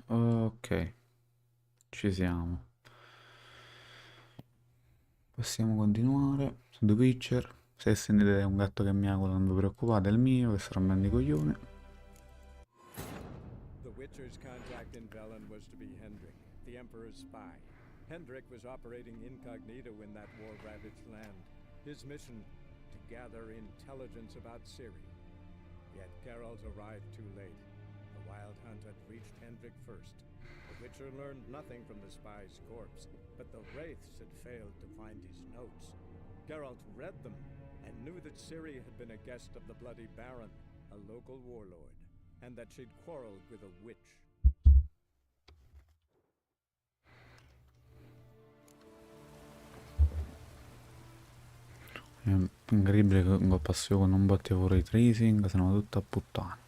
Ok, ci siamo. Possiamo continuare. The Witcher. Se sentite un gatto che miagola non vi preoccupate, è il mio, che sarà un ben di coglione. The Witcher's contact in Velen was to be Hendrik, the Emperor's spy. Hendrik was operating incognito in that war-ravaged land. His mission, to gather intelligence about Ciri. Yet Geralt arrived too late. The Wild Hunt had reached Hendrik first. The Witcher learned nothing from the spy's corpse, but the Wraiths had failed to find his notes. Geralt read them and knew that Ciri had been a guest of the Bloody Baron, a local warlord, and that she'd quarreled with a witch. È incredibile che un passivo con un bot di ray tracing, se no tutto a puttana.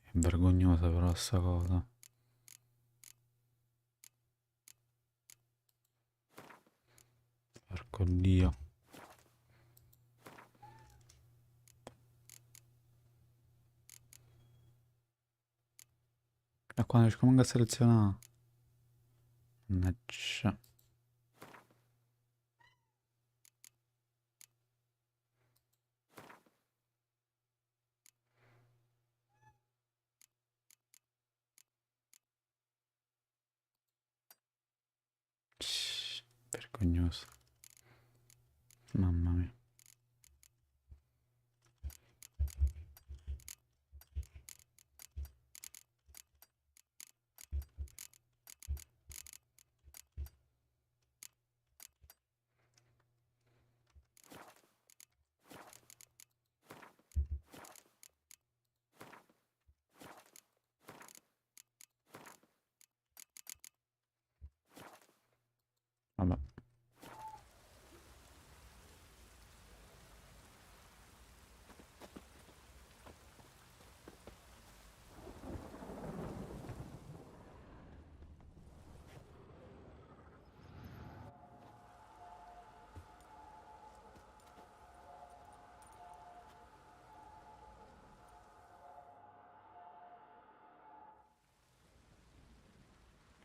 È vergognosa però sta cosa. Porco dio. E quando riesco a selezionare? Mannaggia. Vergognoso. Mamma mia. Vabbè.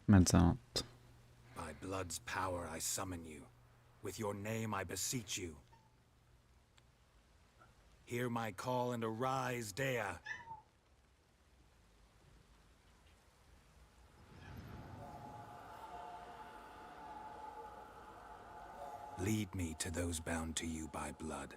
Mezzanotte. By blood's power I summon you. With your name I beseech you. Hear my call and arise, Dea. Lead me to those bound to you by blood.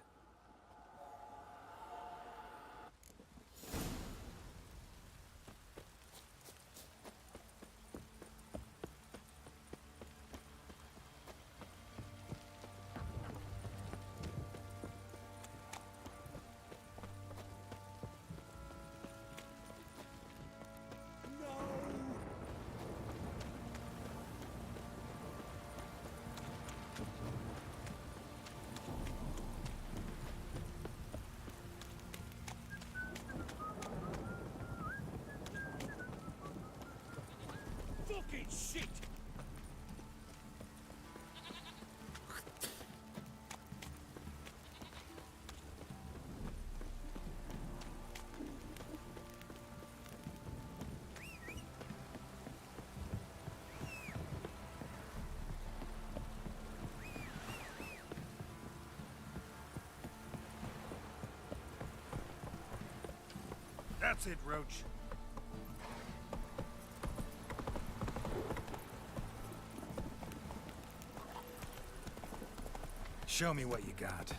Fucking shit! That's it, Roach. Show me what you got.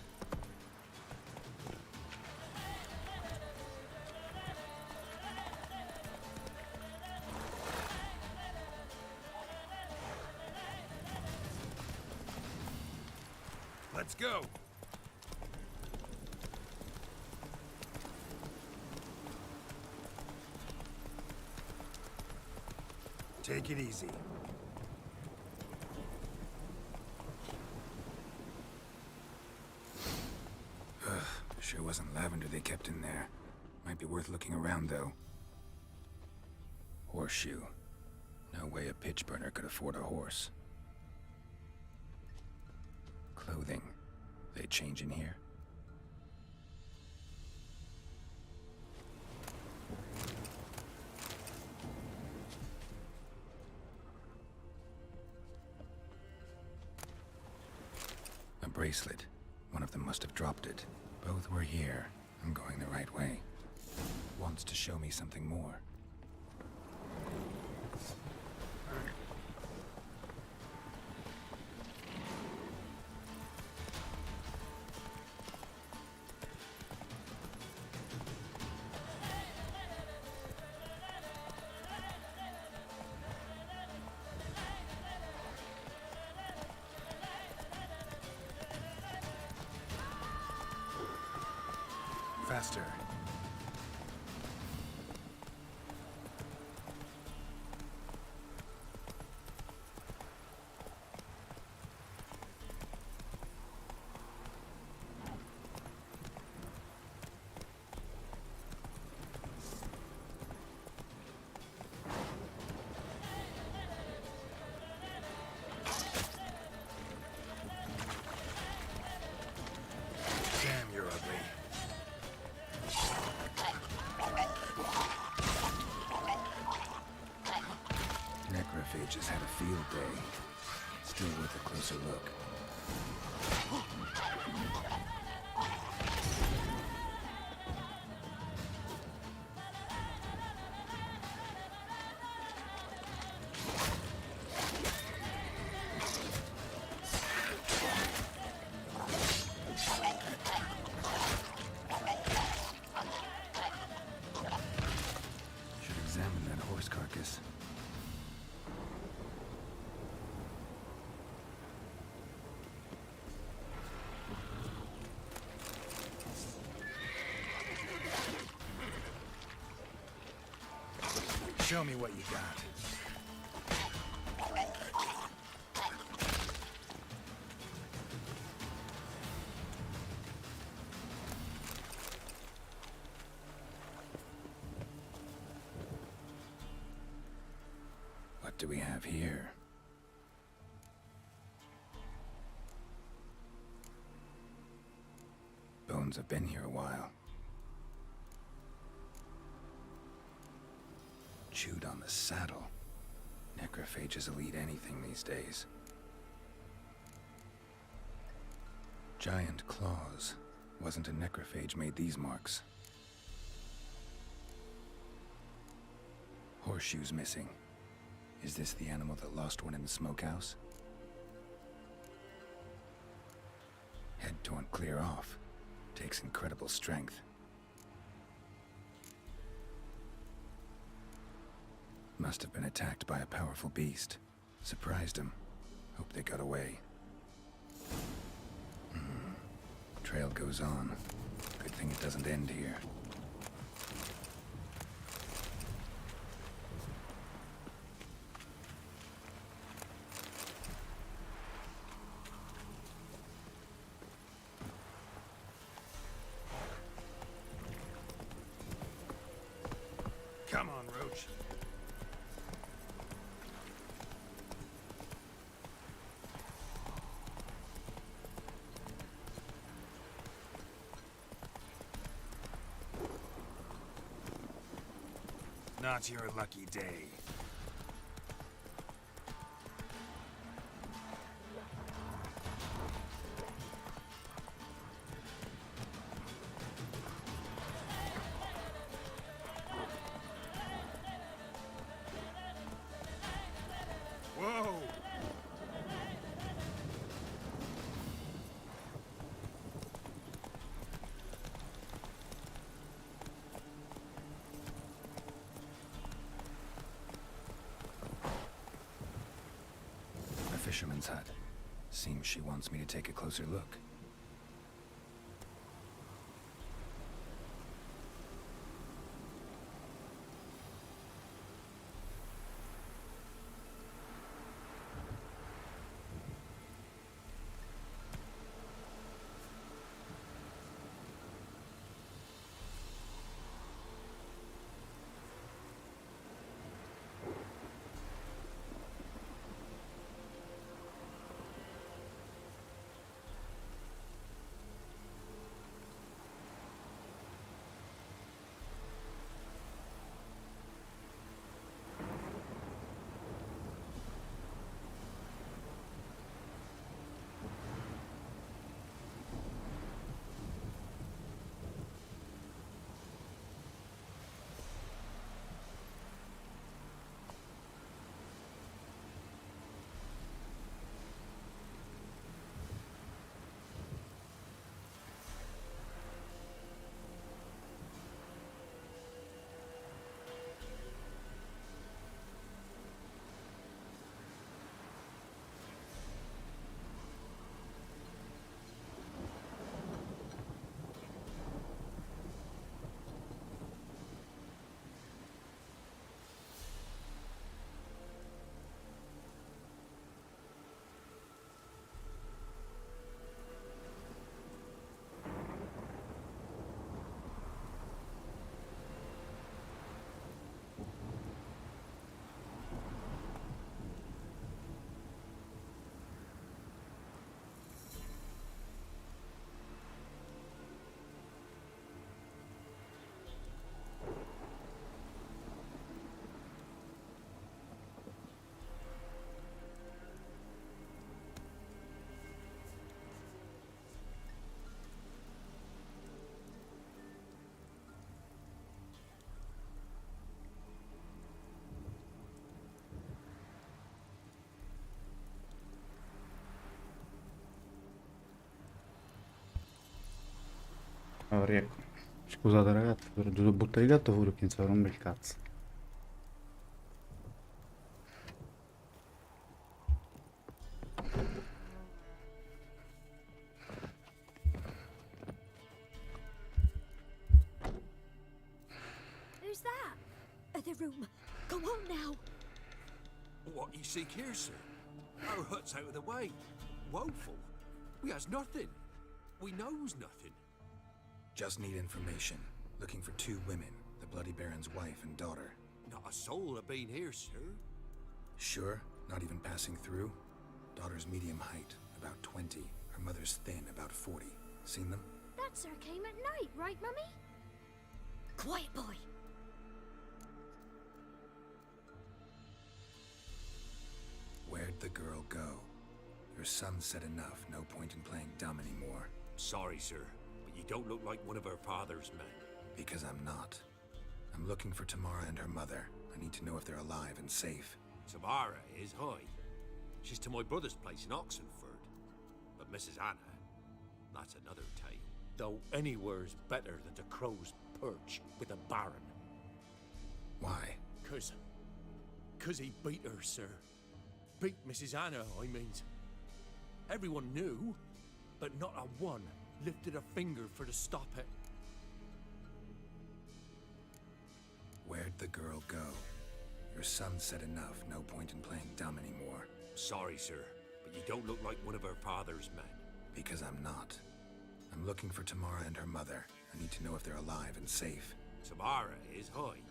Let's go! Take it easy. Sure wasn't lavender they kept in there. Might be worth looking around, though. Horseshoe. No way a pitch burner could afford a horse. Clothing. They change in here? bracelet. One of them must have dropped it. Both were here. I'm going the right way. Wants to show me something more. Faster. Damn, you're ugly. Necrophages had a field day. Still worth a closer look. Should examine that horse carcass. Show me what you got. What do we have here? Bones have been here a while. Chewed on the saddle. Necrophages will eat anything these days. Giant claws. Wasn't a necrophage made these marks. Horseshoes missing. Is this the animal that lost one in the smokehouse? Head torn clear off. Takes incredible strength. Must have been attacked by a powerful beast. Surprised him. Hope they got away. Trail goes on. Good thing it doesn't end here. Come on, Roach. Not your lucky day. Whoa! A fisherman's hut. Seems she wants me to take a closer look. Oh, riecco. Scusate ragazzi, però giusto buttare il gatto fuori che inizia a rompere il cazzo. Who's that? Other room. Go on now. What you seek here, sir? Our hut's out of the way. Woeful. We has nothing. We knows nothing. Just need information. Looking for two women, the Bloody Baron's wife and daughter. Not a soul have been here, sir. Sure? Not even passing through? Daughter's medium height, about 20. Her mother's thin, about 40. Seen them? That sir came at night, right, Mummy? Quiet, boy. Where'd the girl go? Your son said enough, no point in playing dumb anymore. Sorry, sir, but you don't look like one of our father's men. Because I'm not. I'm looking for Tamara and her mother. I need to know if they're alive and safe. Tamara is high. She's to my brother's place in Oxenford. But Mrs. Anna, that's another tale. Though anywhere's better than the Crow's Perch with a baron. Why? Cause he beat her, sir. Beat Mrs. Anna, I means. Everyone knew, but not a one lifted a finger for to stop it. Where'd the girl go? Your son said enough, no point in playing dumb anymore. Sorry, sir, but you don't look like one of our father's men. Because I'm not. I'm looking for Tamara and her mother. I need to know if they're alive and safe. Tamara is high.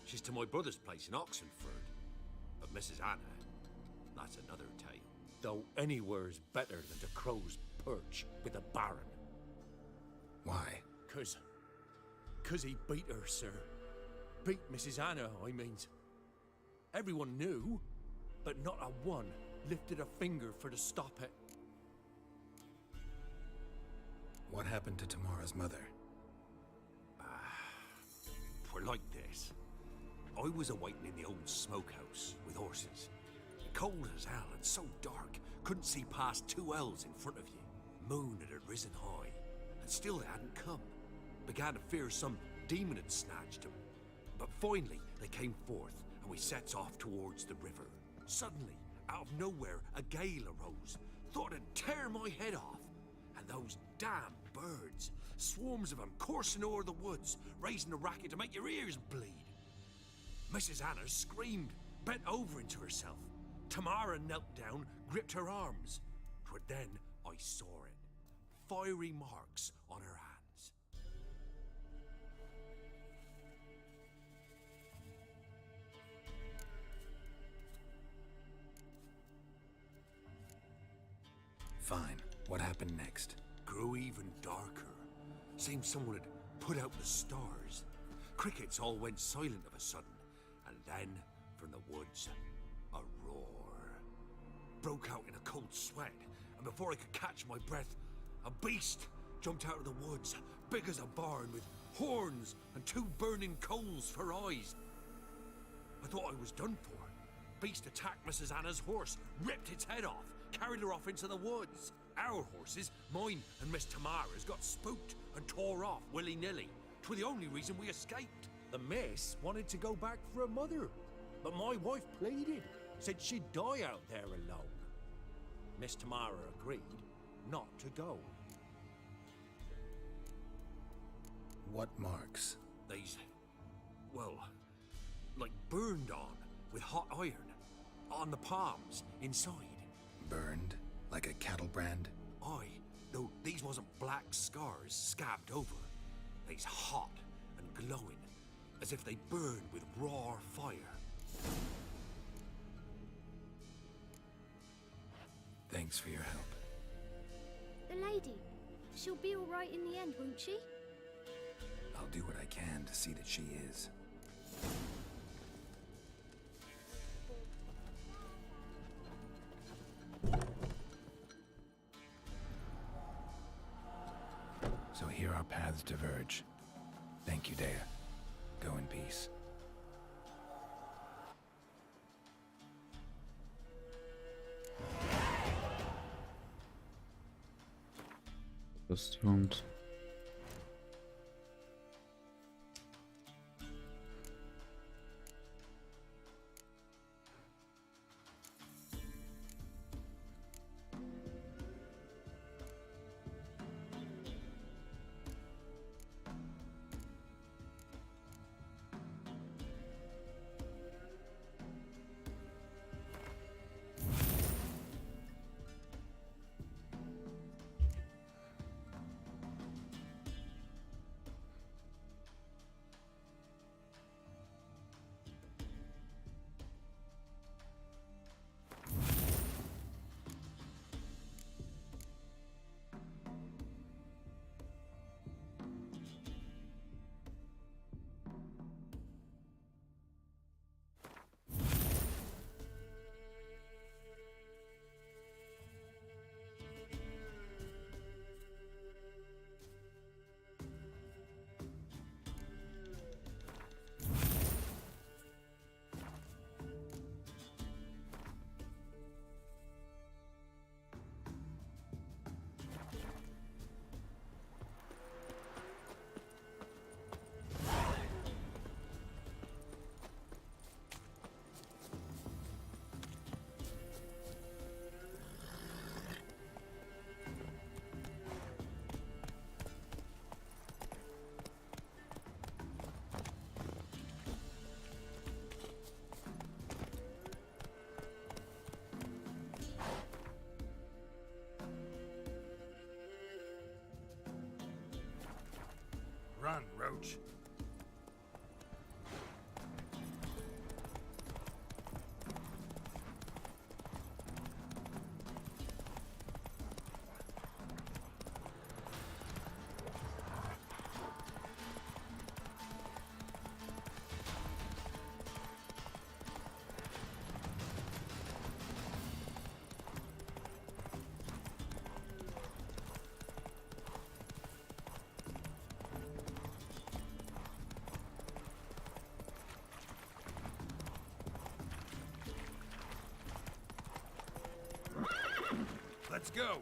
She's to my brother's place in Oxenford. But Mrs. Anna, that's another tale. Though anywhere's better than the Crow's Perch with a baron. Why? Cause he beat her, sir. Beat Mrs. Anna, I means. Everyone knew, but not a one lifted a finger for to stop it. What happened to Tamara's mother? We're like this. I was awaiting in the old smokehouse with horses. Cold as hell and so dark, couldn't see past 2 ells in front of you. Moon had risen high, and still they hadn't come. Began to fear some demon had snatched them. But finally, they came forth, and we sets off towards the river. Suddenly, out of nowhere, a gale arose. Thought it'd tear my head off. And those damn birds, swarms of them coursing o'er the woods, raising a racket to make your ears bleed. Mrs. Anna screamed, bent over into herself. Tamara knelt down, gripped her arms. But then I saw it. Fiery marks on her hands. Fine. What happened next? Grew even darker. Seemed someone had put out the stars. Crickets all went silent of a sudden. And then, from the woods, a roar. Broke out in a cold sweat, and before I could catch my breath, a beast jumped out of the woods, big as a barn, with horns and 2 burning coals for eyes. I thought I was done for. Beast attacked Mrs. Anna's horse, ripped its head off, carried her off into the woods. Our horses, mine and Miss Tamara's, got spooked and tore off willy-nilly. 'Twas the only reason we escaped. The miss wanted to go back for her mother, but my wife pleaded, said she'd die out there alone. Miss Tamara agreed not to go. What marks? These, well, like burned on with hot iron, on the palms, inside. Burned? Like a cattle brand? Aye, though these wasn't black scars scabbed over. They's hot and glowing, as if they burned with raw fire. Thanks for your help. The lady. She'll be all right in the end, won't she? I'll do what I can to see that she is. So here our paths diverge. Thank you, Dea. Go in peace. Stąd. Run, Roach. Let's go.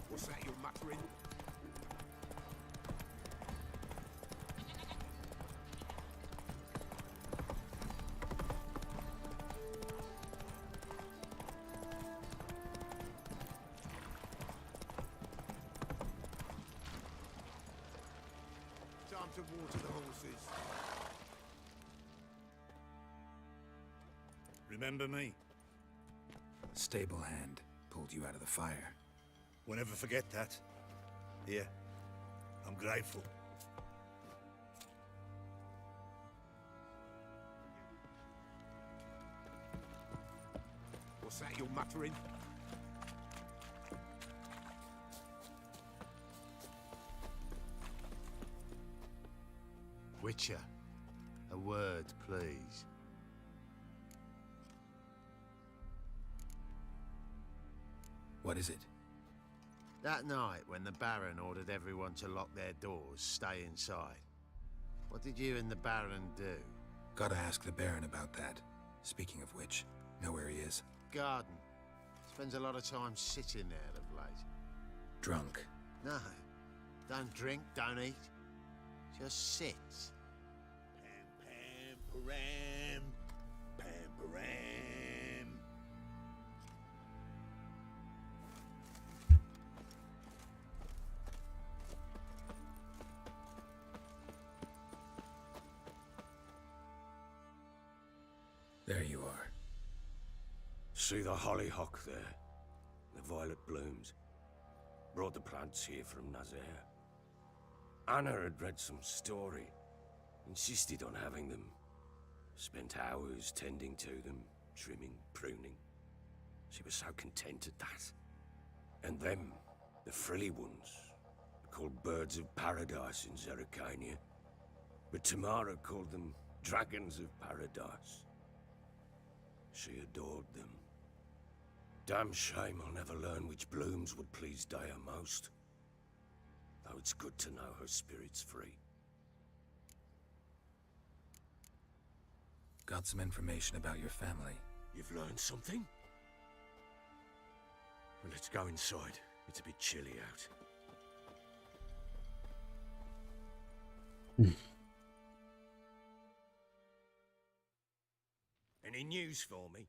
What's that you're muttering? Time to water the horses. Remember me? Stable hand pulled you out of the fire. We'll never forget that. Here, I'm grateful. What's that you're muttering? Witcher, a word, please. What is it? That night when the Baron ordered everyone to lock their doors, stay inside. What did you and the Baron do? Gotta ask the Baron about that. Speaking of which, know where he is? Garden. Spends a lot of time sitting there of late. Drunk. No. Don't drink, don't eat. Just sit. Pam, pam, param. Pam, param. There you are. See the hollyhock there? The violet blooms. Brought the plants here from Nazaire. Anna had read some story. Insisted on having them. Spent hours tending to them, trimming, pruning. She was so content at that. And them, the frilly ones, called birds of paradise in Zerrikania. But Tamara called them dragons of paradise. She adored them. Damn shame I'll never learn which blooms would please Daya most. Though it's good to know her spirit's free. Got some information about your family. You've learned something? Well, let's go inside. It's a bit chilly out. Any news for me?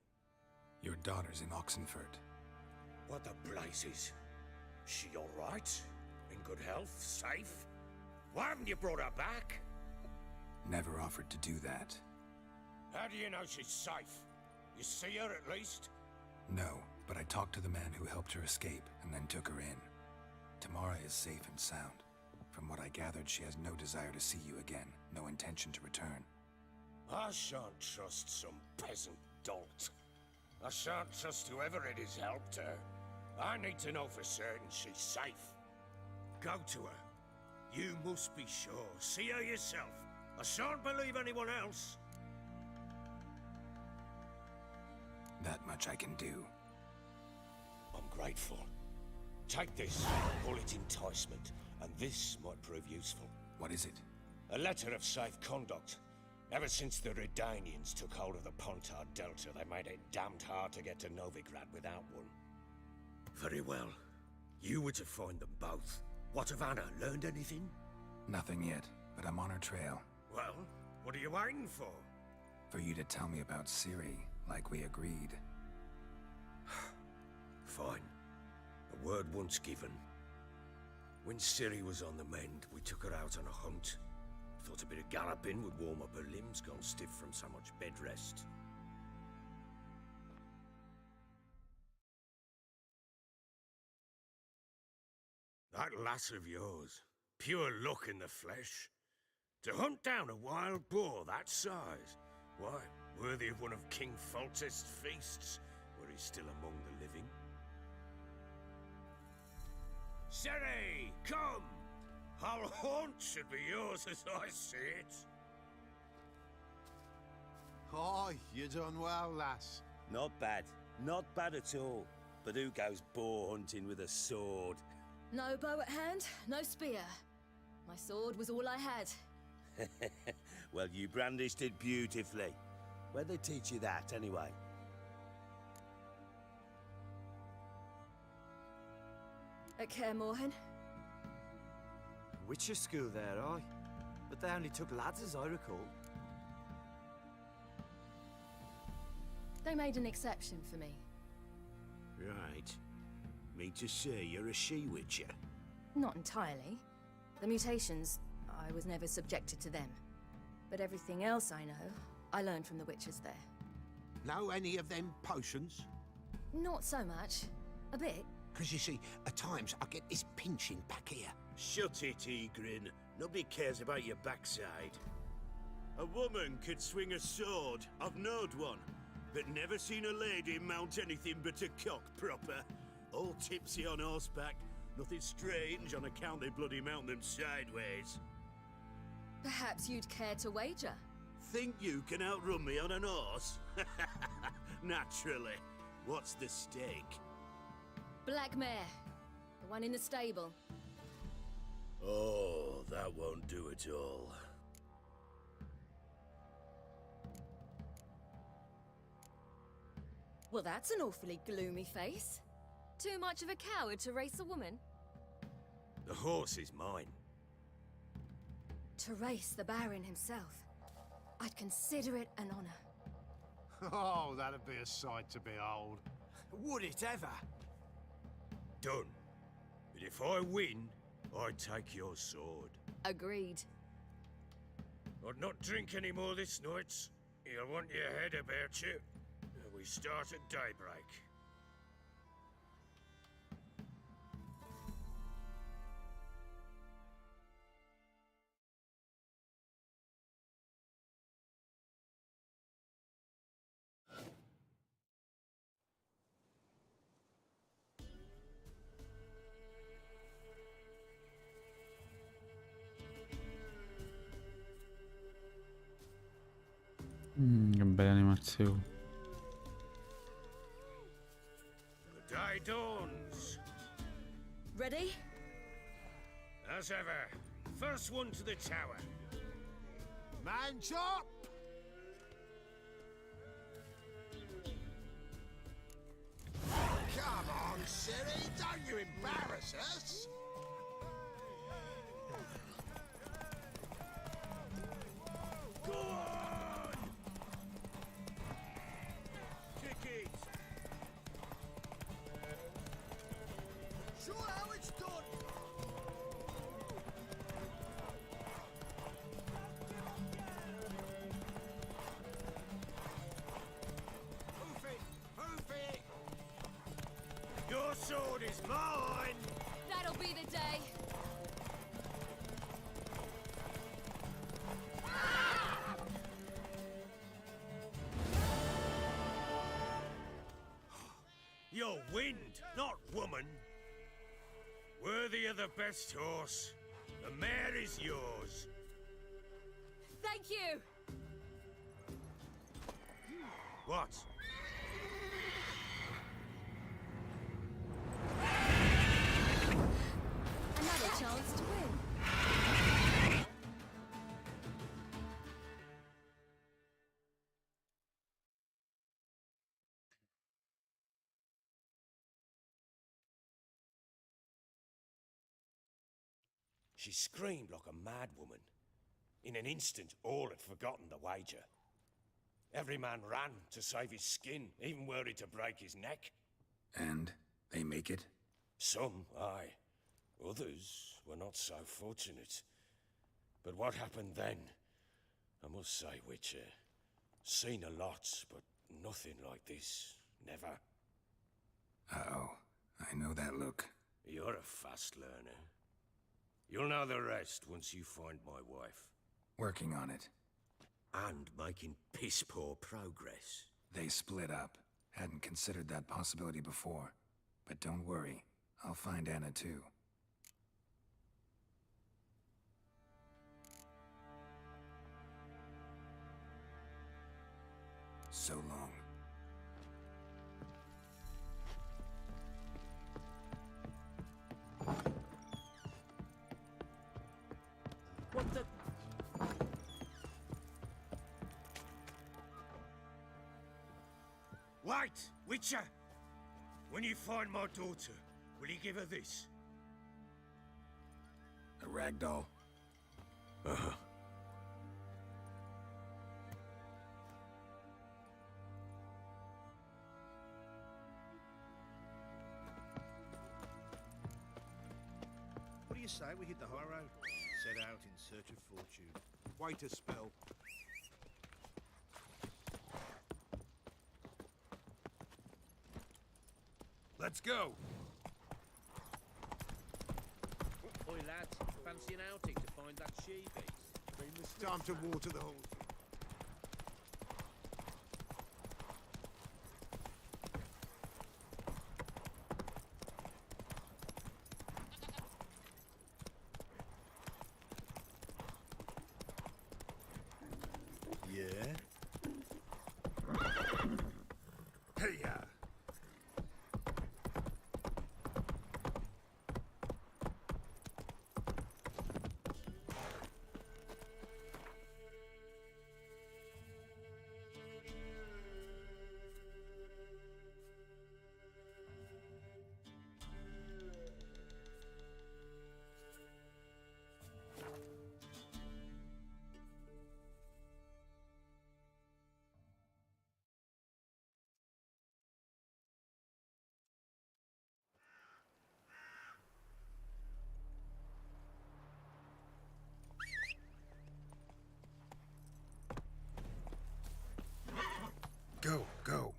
Your daughter's in Oxenfurt. What the blazes? She all right? In good health? Safe? Why haven't you brought her back? Never offered to do that. How do you know she's safe? You see her at least? No, but I talked to the man who helped her escape and then took her in. Tamara is safe and sound. From what I gathered, she has no desire to see you again, no intention to return. I shan't trust some peasant dolt. I shan't trust whoever it is helped her. I need to know for certain she's safe. Go to her. You must be sure. See her yourself. I shan't believe anyone else. That much I can do. I'm grateful. Take this, call it enticement, and this might prove useful. What is it? A letter of safe conduct. Ever since the Redanians took hold of the Pontard Delta, they made it damned hard to get to Novigrad without one. Very well. You were to find them both. What of Anna? Learned anything? Nothing yet, but I'm on her trail. Well, what are you waiting for? For you to tell me about Ciri, like we agreed. Fine. A word once given. When Ciri was on the mend, we took her out on a hunt. Thought a bit of galloping would warm up her limbs, gone stiff from so much bed rest. That lass of yours, pure luck in the flesh. To hunt down a wild boar that size, why, worthy of one of King Foltest's feasts, were he still among the living. Ciri, come! Our haunt should be yours as I see it. Oh, you done well, lass. Not bad. Not bad at all. But who goes boar hunting with a sword? No bow at hand, no spear. My sword was all I had. Well, you brandished it beautifully. Where'd they teach you that, anyway? At Kaer Morhen. Witcher school there, aye. But they only took lads, as I recall. They made an exception for me. Right. Mean to say you're a she-witcher? Not entirely. The mutations, I was never subjected to them. But everything else I know, I learned from the witches there. Know any of them potions? Not so much. A bit. Because you see, at times I get this pinching back here. Shut it, Egrin. Nobody cares about your backside. A woman could swing a sword. I've knowed one. But never seen a lady mount anything but a cock proper. All tipsy on horseback. Nothing strange on account they bloody mount them sideways. Perhaps you'd care to wager? Think you can outrun me on an horse? Naturally. What's the stake? Black mare. The one in the stable. Oh, that won't do at all. Well, that's an awfully gloomy face. Too much of a coward to race a woman? The horse is mine. To race the Baron himself. I'd consider it an honor. Oh, that'd be a sight to behold. Would it ever? Done. But if I win, I take your sword. Agreed. I'd not drink any more this night. You'll want your head about you. We start at daybreak. Che belle animazioni. The day dawns. Ready? As ever. First one to the tower. Man chop! Come on, Ciri, don't you embarrass us! Go on! Kick it! Show how it's done! Hoof it! Hoof it! Your sword is mine! That'll be the day. You're wind, not woman. Worthy of the best horse. The mare is yours. Thank you. What? She screamed like a mad woman. In an instant, all had forgotten the wager. Every man ran to save his skin, even worried to break his neck. And they make it? Some, aye. Others were not so fortunate. But what happened then? I must say, Witcher, seen a lot, but nothing like this. Never. Uh-oh. I know that look. You're a fast learner. You'll know the rest once you find my wife. Working on it. And making piss-poor progress. They split up. Hadn't considered that possibility before. But don't worry. I'll find Anna too. So long. What the... Wait, Witcher! When you find my daughter, will you give her this? A ragdoll? Uh-huh. What do you say we hit the high road? Set out in search of fortune. Wait a spell. Let's go! Oi, lad. Fancy an outing to find that she-beast? Time to water the horse. Yeah? Hey-ya! Go, go.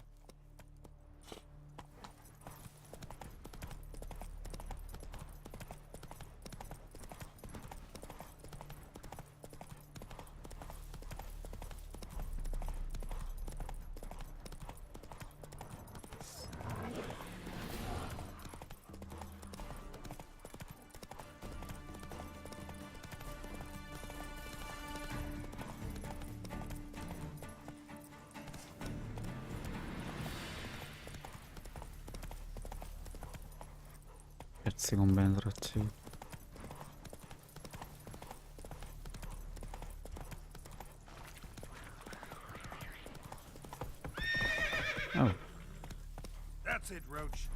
Pezzi con penetrazione. Oh. That's it, Roach.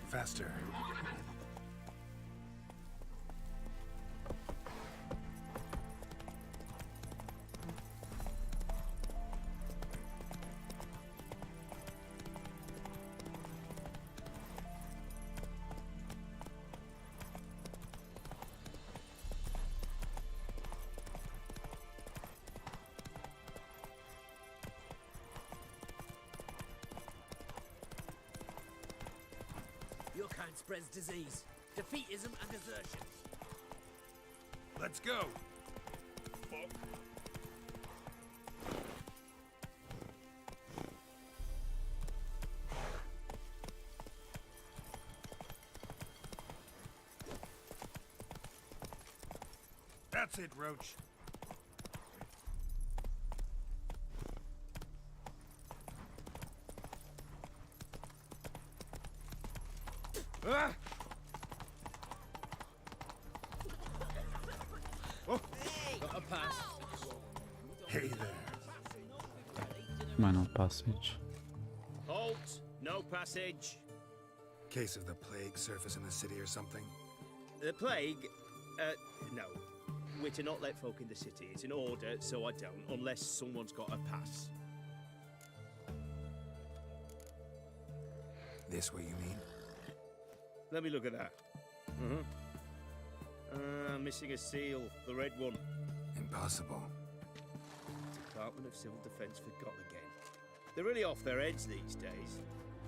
Faster. Your kind spreads disease, defeatism and desertion. Let's go. That's it, Roach. Ah! Got a Minor passage. Halt! No passage. Case of the plague surface in the city or something? The plague? No. We're to not let folk in the city. It's an order, so I don't, unless someone's got a pass. This what you mean? Let me look at that. Missing a seal. The red one. Impossible. Department of Civil Defence forgot again. They're really off their heads these days.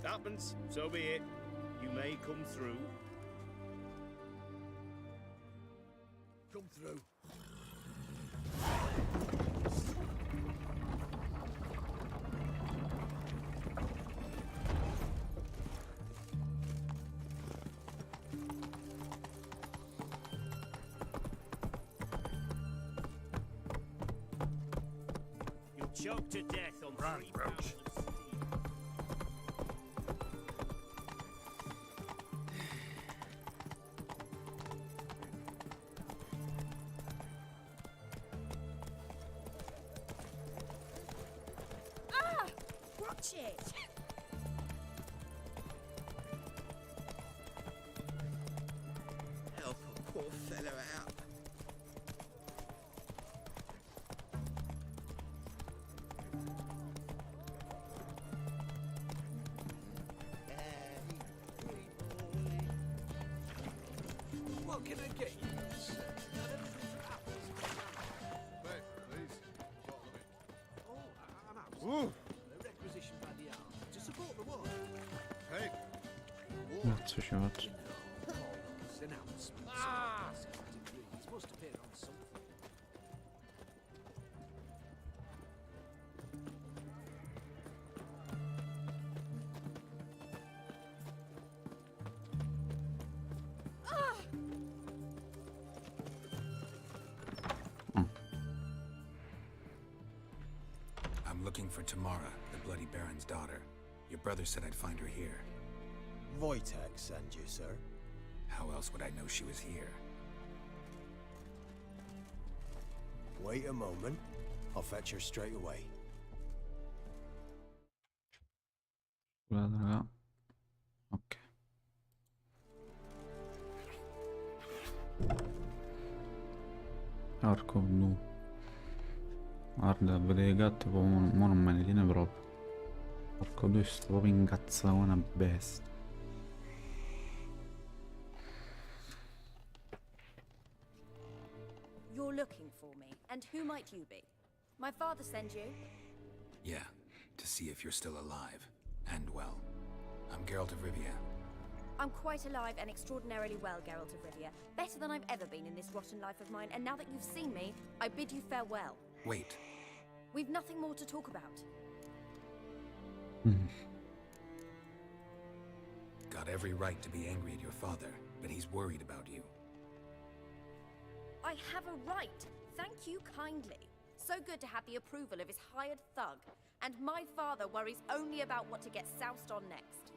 Happens, so be it. You may come through. Come through. You'll choke to death on Run, 3 Roach. pounds of steel. Watch it! Help a poor fellow out. What can I get you? Not everything for apples. Wait, please. Bottle of it. Oh, an apple. A requisition by the hour to support the war. Hey. That's for sure. Announcement. Ah! Degrees must appear on something. I'm looking for Tamara, the Bloody Baron's daughter. Your brother said I'd find her here. Wojtek sent you, sir. How else would I know she was here? Wait a moment. I'll fetch her straight away. Guarda, raga. Ok. Porco blu. Guarda, a vedere i gatti, mo non me ne tiene proprio. Porco blu, sto proprio incazzato come una bestia. You're looking for me, and who might you be? My father sent you? Yeah, to see if you're still alive. And well. I'm Geralt of Rivia. I'm quite alive and extraordinarily well, Geralt of Rivia. Better than I've ever been in this rotten life of mine, and now that you've seen me, I bid you farewell. Wait. We've nothing more to talk about. Got every right to be angry at your father, but he's worried about you. I have a right. Thank you kindly. So good to have the approval of his hired thug. And my father worries only about what to get soused on next.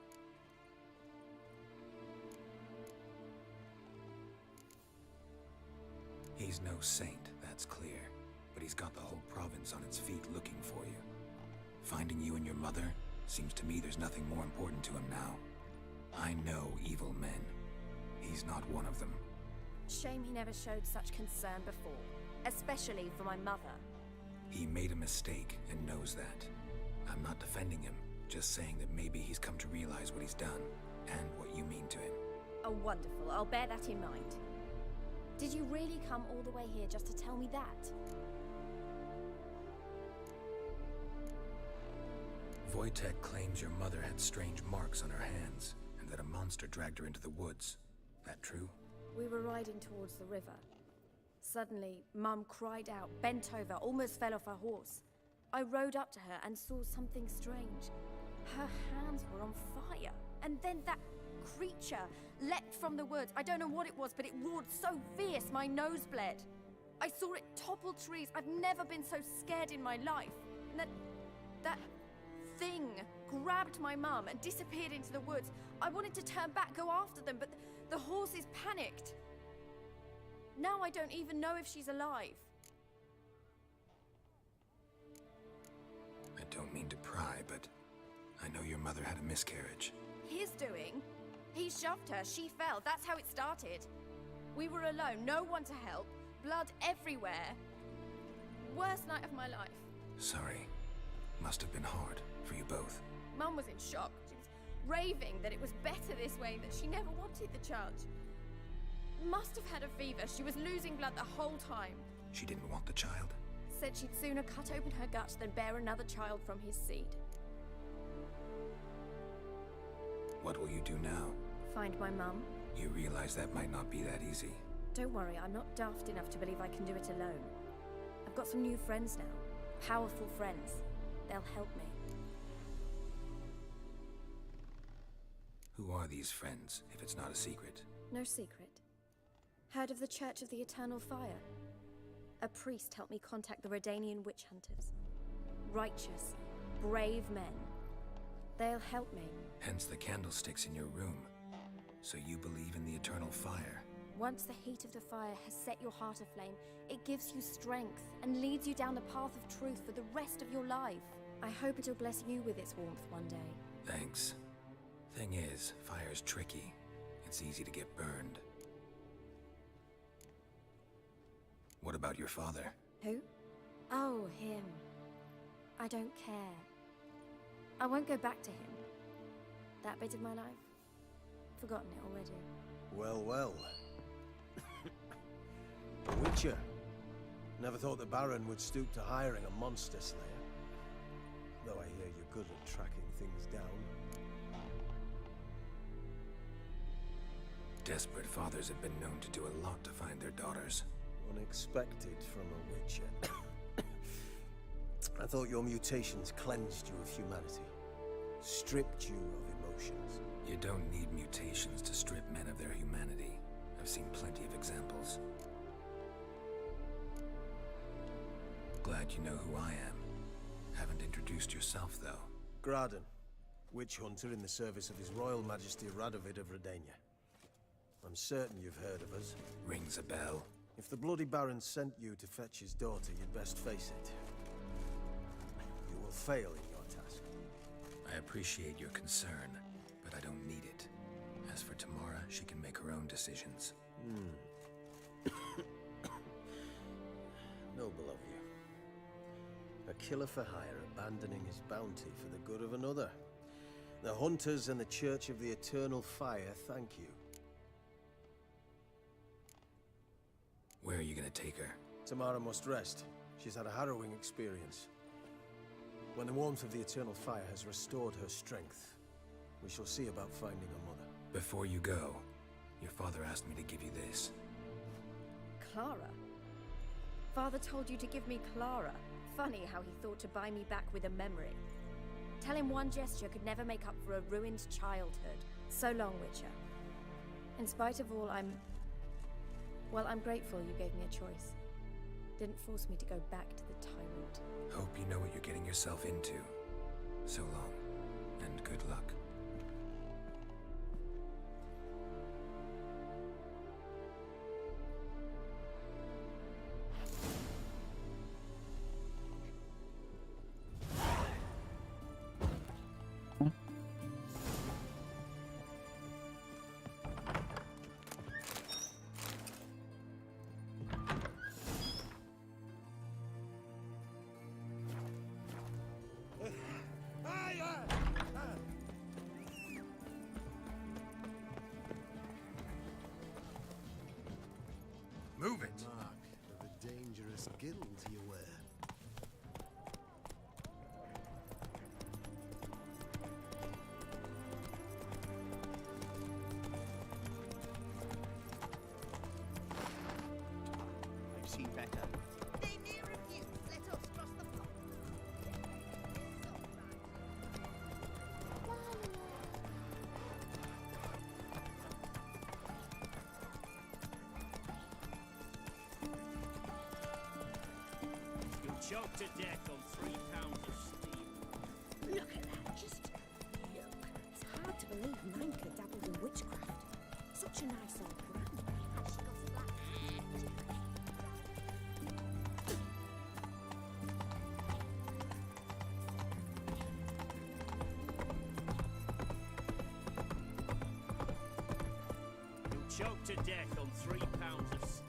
He's no saint, that's clear. But he's got the whole province on its feet looking for you. Finding you and your mother, seems to me there's nothing more important to him now. I know evil men. He's not one of them. Shame he never showed such concern before. Especially for my mother. He made a mistake and knows that. I'm not defending him, just saying that maybe he's come to realize what he's done, and what you mean to him. Oh, wonderful. I'll bear that in mind. Did you really come all the way here just to tell me that? Wojtek claims your mother had strange marks on her hands, and that a monster dragged her into the woods. That true? We were riding towards the river. Suddenly, Mum cried out, bent over, almost fell off her horse. I rode up to her and saw something strange. Her hands were on fire. And then that creature leapt from the woods. I don't know what it was, but it roared so fierce my nose bled. I saw it topple trees. I've never been so scared in my life. And that thing grabbed my mum and disappeared into the woods. I wanted to turn back, go after them, but the horses panicked. Now I don't even know if she's alive. I don't mean to but I know your mother had a miscarriage. His doing? He shoved her, she fell, that's how it started. We were alone, no one to help, blood everywhere. Worst night of my life. Sorry. Must have been hard for you both. Mum was in shock. She was raving that it was better this way, that she never wanted the child. Must have had a fever. She was losing blood the whole time. She didn't want the child? Said she'd sooner cut open her gut than bear another child from his seed. What will you do now? Find my mum. You realize that might not be that easy. Don't worry, I'm not daft enough to believe I can do it alone. I've got some new friends now. Powerful friends. They'll help me. Who are these friends, if it's not a secret? No secret. Heard of the Church of the Eternal Fire? A priest helped me contact the Redanian witch hunters. Righteous, brave men. They'll help me. Hence the candlesticks in your room. So you believe in the eternal fire? Once the heat of the fire has set your heart aflame, it gives you strength and leads you down the path of truth for the rest of your life. I hope it'll bless you with its warmth one day. Thanks. Thing is, fire's tricky. It's easy to get burned. What about your father? Who? Oh, him. I don't care. I won't go back to him. That bit of my life? Forgotten it already. Well, well. A Witcher. Never thought the Baron would stoop to hiring a monster slayer. Though I hear you're good at tracking things down. Desperate fathers have been known to do a lot to find their daughters. Unexpected from a Witcher. I thought your mutations cleansed you of humanity. Stripped you of emotions. You don't need mutations to strip men of their humanity. I've seen plenty of examples. Glad you know who I am. Haven't introduced yourself, though. Graden, witch hunter in the service of His Royal Majesty Radovid of Redania. I'm certain you've heard of us. Rings a bell. If the Bloody Baron sent you to fetch his daughter, you'd best face it. You will fail in your task. I appreciate your concern, but I don't need it. As for Tamara, she can make her own decisions. Noble of you. A killer for hire abandoning his bounty for the good of another. The Hunters and the Church of the Eternal Fire thank you. Where are you gonna take her? Tamara must rest. She's had a harrowing experience. When the warmth of the Eternal Fire has restored her strength, we shall see about finding her mother. Before you go, your father asked me to give you this. Clara? Father told you to give me Clara. Funny how he thought to buy me back with a memory. Tell him one gesture could never make up for a ruined childhood. So long, Witcher. In spite of all, I'm grateful you gave me a choice. Didn't force me to go back to the tyrant. Hope you know what you're getting yourself into. So long, and good luck. Move it! Mark of a dangerous guild you wear. I've seen better. They may refuse. Let us cross the block. You'll choke to death on 3 pounds of steel. Look at that. Just look. It's hard to believe Nanka dabbled in witchcraft. Such a nice old grand. Has she got a black hand? choked to death on 3 pounds of steel.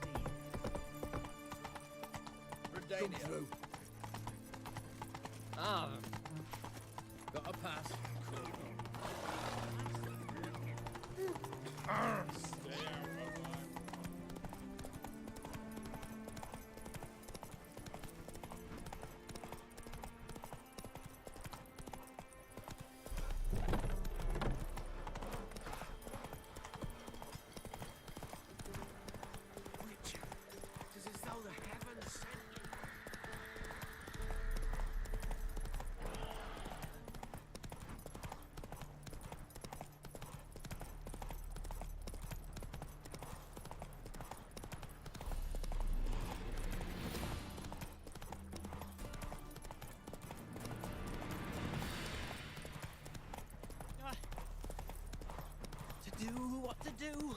Come through. Ah, got a pass. What to do?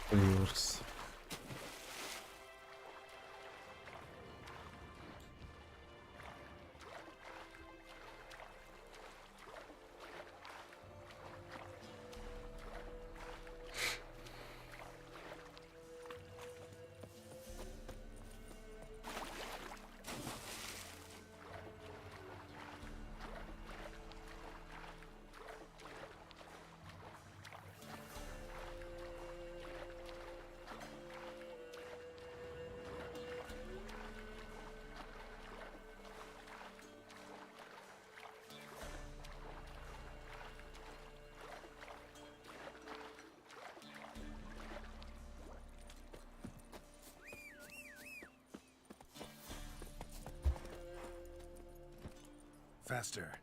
Yours. Faster.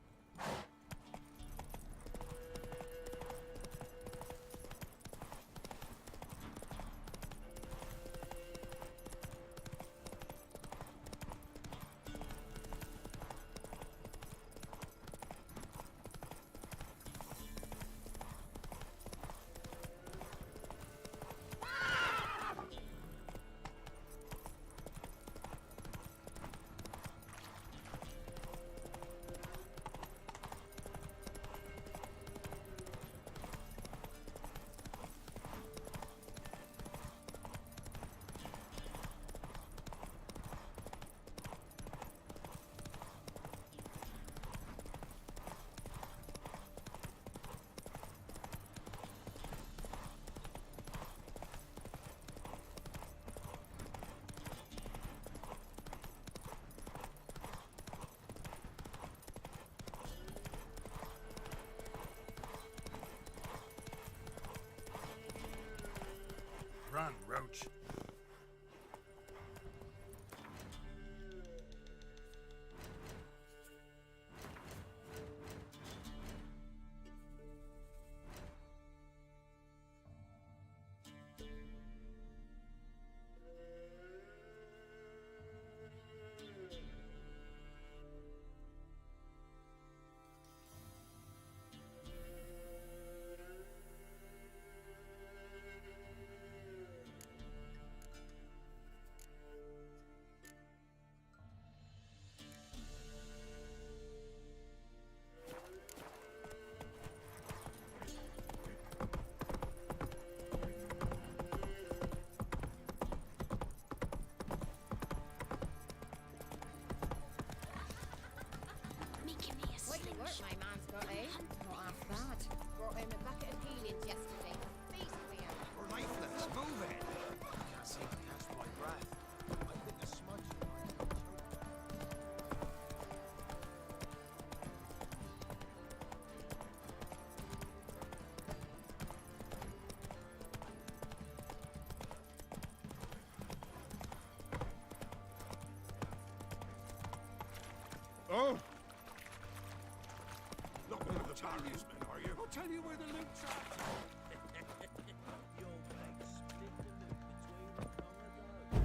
Run, Roach. My man's got a not half bad. Brought him a bucket of peelings yesterday. Feast for you. Lifeless, move it! I can't seem to catch my breath. I think a smudge might choke. Oh! Not one of the barriers men, are you? I'll tell you where the loot's at. Your legs split the loop between them long ago.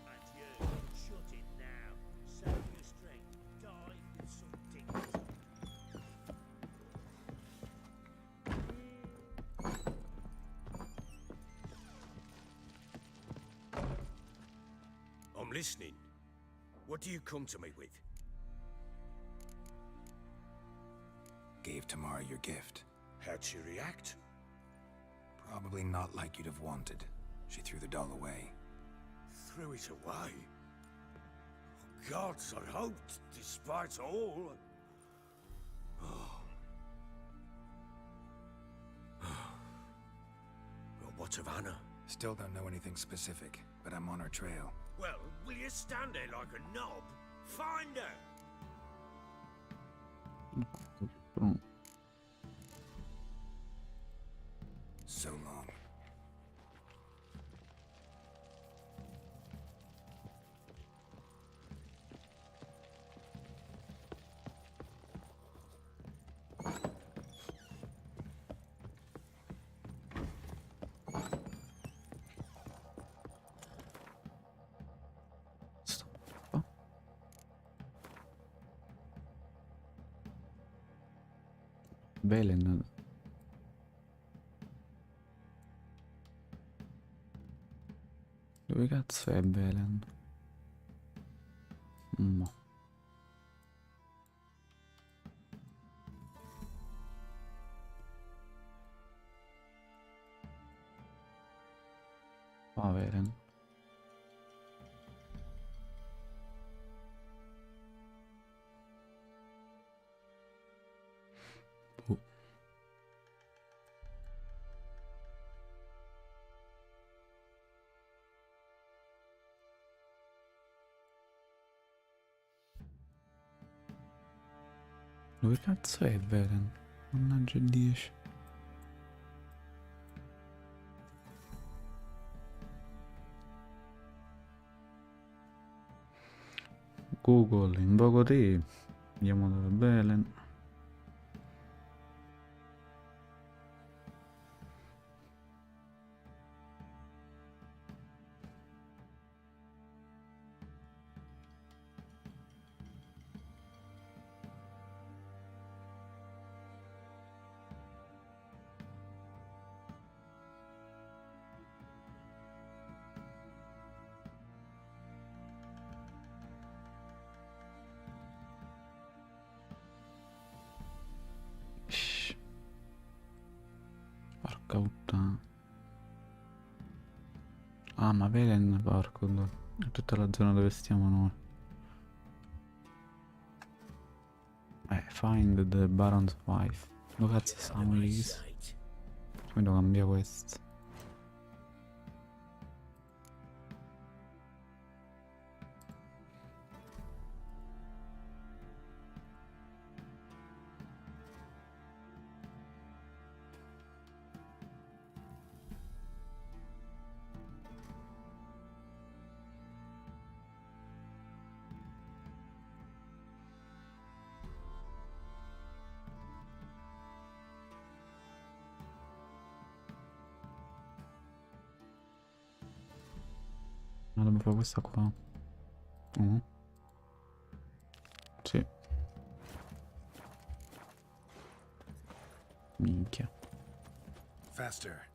And you, shut it now. Save your strength. Die with some dignity. I'm listening. What do you come to me with? Gave Tamara your gift. How'd she react? Probably not like you'd have wanted. She threw the doll away. Threw it away? Oh, gods, I hoped, despite all. Oh. Well, what of Anna? Still don't know anything specific, but I'm on her trail. Well, will you stand there like a knob? Find her! So long. Belen. Dove cazzo è Belen? No. Va Belen. Dove cazzo è Velen? Mannaggia 10. Google, invoco te. Andiamo da Velen. Porca puttana. Ah, ma Velen, porco, è tutta la zona dove stiamo noi. Find the Baron's wife. Dove cazzo siamo lì? Come devo cambiare questo? No, devo fare questa qua. Sì. Minchia. Faster.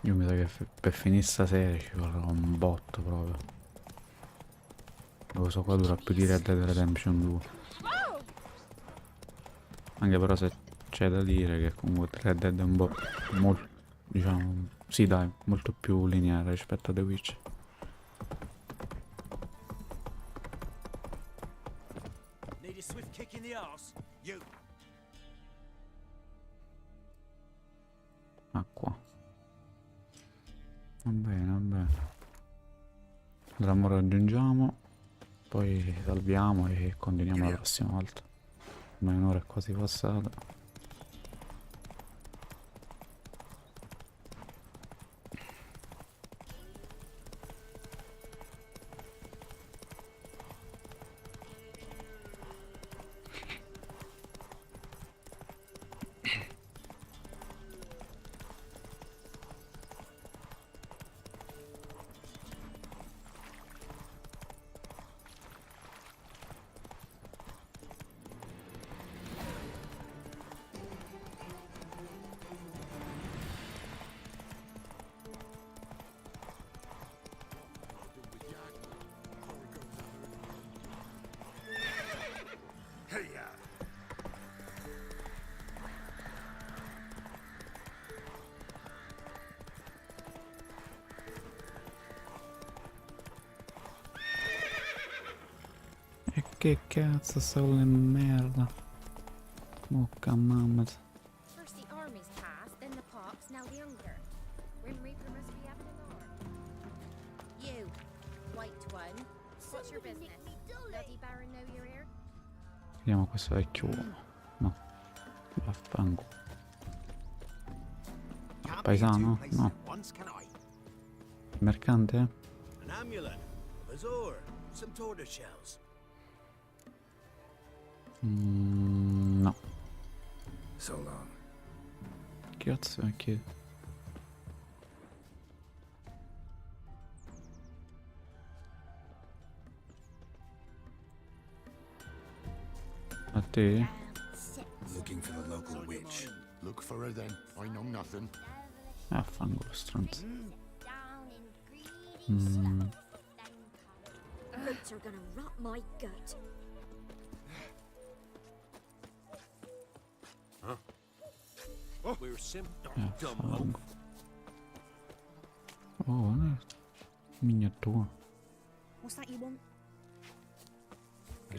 Io mi sa che per finire stasera ci vorrà un botto proprio. Questo qua dura più di Red Dead Redemption 2. Anche però se c'è da dire che comunque Red Dead è un po' molto, diciamo, sì dai, molto più lineare rispetto a The Witcher. Need a swift kick in the arse? You. Acqua. Va bene, va bene. Allora mo raggiungiamo. Poi salviamo e continuiamo la prossima volta. Ma un'ora è quasi passata. E che cazzo sono le merda? Mocca mamma. First the army's passed, then the pox, now the hunger. Grim Reaper must be having an arm. You, white one, what's your business? Bloody Baron know you're here? Vediamo questo vecchio uomo. No. Vaffanculo. Paesano? No. Mercante? An amulet, bazaar, some tortoise shells. No. So long. Cazzo è che... A te? Looking for the local witch. Look for her then. I know nothing. Fanculo stronzo. Roots are gonna rot my gut. We're sim. Fango. Oh, miniatura. What's that you want?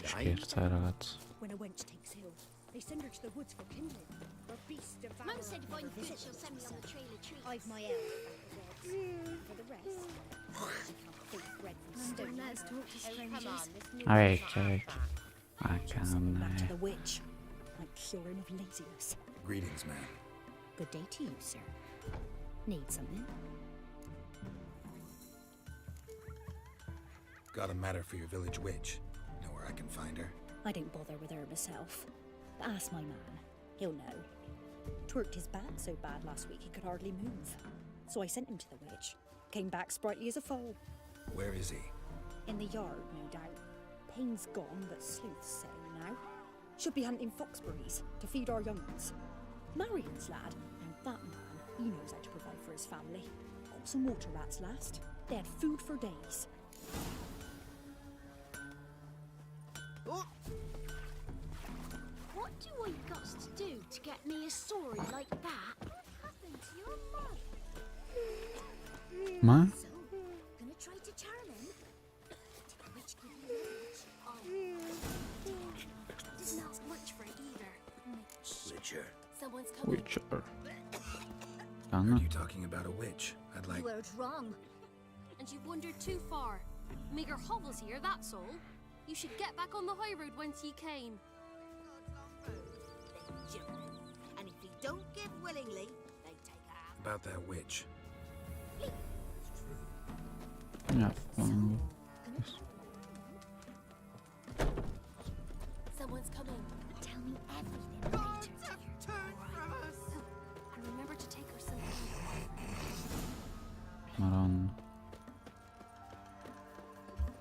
Scherza ragazzi. When a wench takes ill, they send her to the woods for kindling. Or beast of Mum said if I'm good, she'll send me on the trail of trees. I've my elf. For the rest, she can't think bread from stone. Let's talk to strangers. Vecchia. Ma Back to the canne. witch. Like curing of laziness. Greetings, ma'am. Good day to you, sir. Need something? Got a matter for your village witch. Know where I can find her? I didn't bother with her myself. But ask my man. He'll know. Twerked his back so bad last week he could hardly move. So I sent him to the witch. Came back sprightly as a foal. Where is he? In the yard, no doubt. Pain's gone, but sleuth's say now. Should be hunting foxberries to feed our young ones. Marion's lad. Now that man, he knows how to provide for his family. Got some water rats last. They had food for days. What do I got to do to get me a story like that? What happened to your mum? Ma? So, gonna try to charm him? Did the witch give you a message? Didn't ask much for it either. Witcher. Someone's coming. Witcher. Heard you talking about a witch. I'd like... You heard wrong. And you've wandered too far. Meager hovels here, that's all. You should get back on the high road whence ye came. And if he don't give willingly, they take a About that witch. Ja, fango. Someone's coming. Tell me everything later. Turn from us. And remember to take her some Madonna.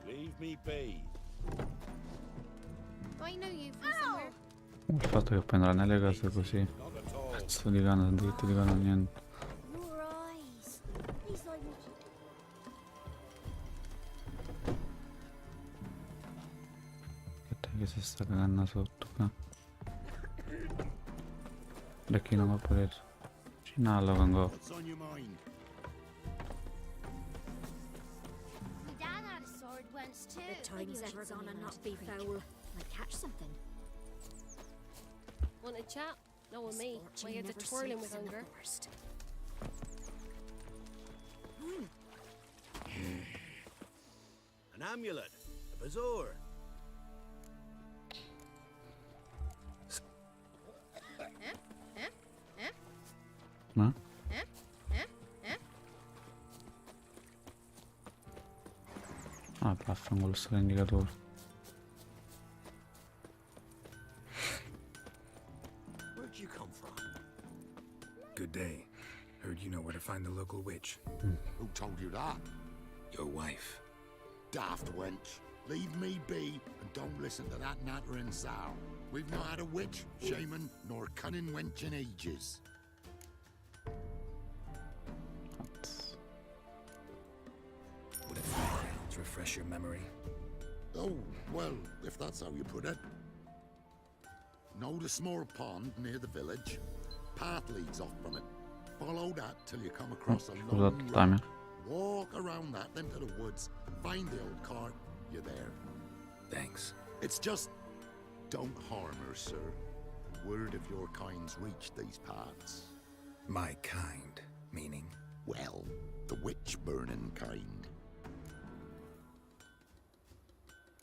Leave me be. I know you from somewhere. Il fatto che prenderà nelle cose così. Cazzo di cane, dritto di cane, niente. Your eyes. He's like Che te che si sta cagando sotto qua. Da chi non va preso. Cinallo con go. What's on your mind? my dad had a sword once too. The time's ever gonna not be foul. Might catch something. Want a chat? No, with me. My head's a twirling with hunger. An amulet, a bazaar. Ma? Ah, vaffanculo, sto indicatore. Where'd you come from? Good day. Heard you know where to find the local witch. Who told you that? Your wife. Daft wench. Leave me be and don't listen to that nattering sow. We've not had a witch, shaman, nor cunning wench in ages. Would a few crowns refresh your memory? Oh, well, if that's how you put it. Know the small pond near the village? Path leads off from it. Follow that till you come across a long Scusate, road. timer. Walk around that, then to the woods. Find the old cart. You're there. Thanks. It's just... don't harm her, sir. Word of your kind's reached these parts. My kind, meaning? Well, the witch-burning kind.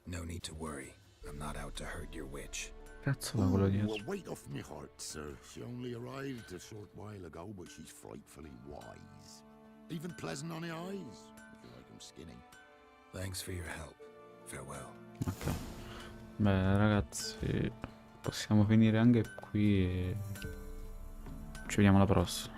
No need to worry. I'm not out to hurt your witch. Cazzo da quello dietro. Well, weight off me heart, sir. She only arrived a short while ago, but she's frightfully wise. Even pleasant on the eyes, if you like 'em skinny. Thanks for your help. Farewell. Ok. Beh, ragazzi, possiamo finire anche qui e ci vediamo alla prossima.